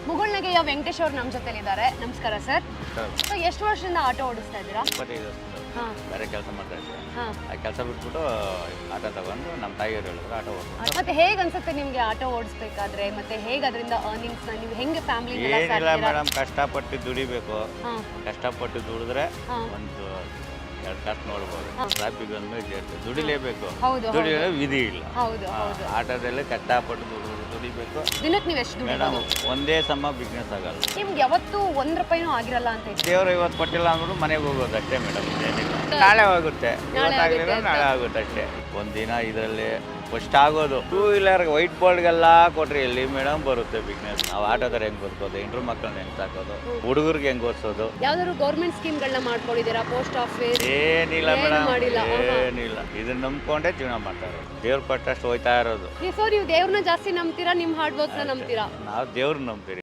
ಮುಗುಳ್ನಗೆಯ ವೆಂಕಟೇಶ್ ಅವರು ನಮ್ಮ ಜೊತೆಲಿದ್ದಾರೆ. ನಮಸ್ಕಾರ ಸರ್. ಸೊ ಎಷ್ಟು ವರ್ಷದಿಂದ ಆಟೋ ಓಡಿಸ್ತಾ ಇದ್ದೀರಾ? 25 ವರ್ಷದಿಂದ ಬೇರೆ ಕೆಲಸ ಮಾಡ್ತಾ ಇದ್ದೆ. ಆ ಕೆಲಸ ಬಿಟ್ಬಿಟ್ಟು ಆಟೋ ತಗೊಂಡು ನಮ್ಮ ತಾಯಿಯವರು ಹೇಳಿದ್ರು ಆಟೋ ಓಡಿಸ್ತಾರೆ. ಮತ್ತೆ ಹೇಗೆ ಅನ್ಸುತ್ತೆ ನಿಮಗೆ ಆಟೋ ಓಡಿಸ್ಬೇಕಾದ್ರೆ? ಮತ್ತೆ ಹೇಗೆ ಅದರಿಂದ ಅರ್ನಿಂಗ್ಸ್ ನೀವು ಹೆಂಗೆ ಫ್ಯಾಮಿಲಿ ಏನಿಲ್ಲ ಮೇಡಮ್, ಕಷ್ಟಪಟ್ಟು ದುಡಿಬೇಕು. ಕಷ್ಟಪಟ್ಟು ದುಡಿದ್ರೆ ಒಂದು 2 ಕಾಸು ನೋಡ್ಬೋದು. ಟ್ರಾಫಿಕ್ ಒಂದು ದುಡಿಲೇಬೇಕು, ದುಡಿಯೋ ವಿಧಿ ಇಲ್ಲ. ಆಟೋದಲ್ಲಿ ಕಷ್ಟಪಟ್ಟು ದುಡಿಬೇಕು. ದಿನಕ್ಕೆ ನೀವು ಎಷ್ಟು ಮೇಡಮ್ ಒಂದೇ ಸಮ ಬಿಸ್ನೆಸ್ ಆಗಲ್ಲ. ನಿಮ್ಗೆ ಯಾವತ್ತೂ 1 ರೂಪಾಯಿನೂ ಆಗಿರಲ್ಲ ಅಂತ ದೇವರು ಇವತ್ತು ಕೊಟ್ಟಿಲ್ಲ ಅಂದ್ರೂ ಮನೆಗೆ ಹೋಗೋದು ಅಷ್ಟೇ ಮೇಡಮ್. ಏನಿಲ್ಲ, ನಾಳೆ ಆಗುತ್ತೆ, ಇವತ್ತಾಗಲಿಲ್ಲ ನಾಳೆ ಆಗುತ್ತೆ ಅಷ್ಟೇ. ಒಂದಿನ ಇದರಲ್ಲಿ ಫಸ್ಟ್ ಆಗೋದು. 2 ವೀಲರ್ ವೈಟ್ ಬೋರ್ಡ್ಗೆಲ್ಲ ಕೊಟ್ರಿ ಎಲ್ಲಿ ಮೇಡಮ್ ಬರುತ್ತೆ ಬಿಸ್ನೆಸ್. ನಾವು ಆಟೋದಾರ ಹೆಂಗ್ ಬದುಕೋದು, ಇಂಟ್ರೂ ಮಕ್ಕಳನ್ನ ಹೆಂಗ್ ಸಾಕೋದು, ಹುಡುಗರಿಗೆ ಹೆಂಗ್ ಓದಿಸೋದು. ಯಾವ್ದಾದ್ರು ಗೌರ್ಮೆಂಟ್ ಸ್ಕೀಮ್ಗಳನ್ನ ಮಾಡ್ಕೊಂಡಿದ್ದೀರಾ? ಪೋಸ್ಟ್ ಆಫೀಸ್ ಏನಿಲ್ಲ ಮೇಡಮ್, ಏನಿಲ್ಲ. ಇದನ್ನ ನಂಬ್ಕೊಂಡೇ ಜೀವನ ಮಾಡ್ತಾರೆ. ದೇವ್ರು ಕೊಟ್ಟಷ್ಟು ಹೋಯ್ತಾ ಇರೋದು. ಸೊ ನೀವು ದೇವ್ರನ್ನ ಜಾಸ್ತಿ ನಂಬ್ತೀರಾ, ನಿಮ್ಮ ಹಾರ್ಡ್ ವರ್ಕ್ನ ನಂಬ್ತೀರಾ? ನಾವು ದೇವ್ರನ್ನ ನಂಬ್ತೀರಿ.